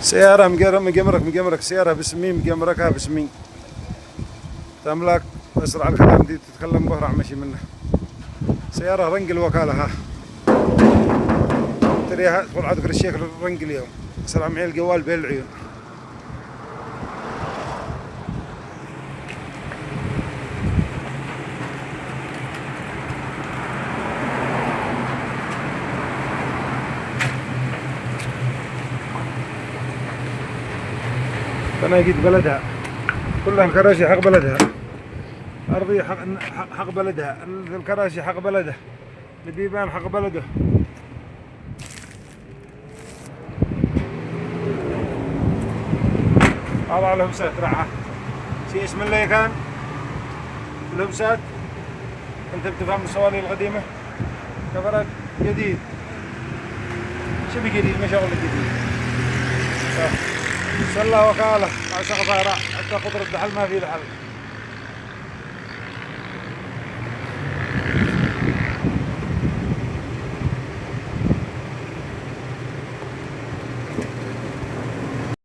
سيارة مجمرك سيارة باسمي مجمركها باسمي تملك أسرع الكلام دي تتكلم بهرع مشي منه سيارة رنق الوكالة ها تريها تقول عاد الشيخ رنق اليوم أسرع معي الجوال بين العيون تناقيد بلدها كلها الكراسي حق بلدها أرضية حق بلدها الكراسي حق بلده البيبان حق بلده هذا الهمسات راحة شي اسم الله كان الهمسات انت بتفهم السوالي القديمة كفرات جديد شبي جديد ما شغل جديد صلى وكالة مع سقف حتى قدرة الحل ما في الحل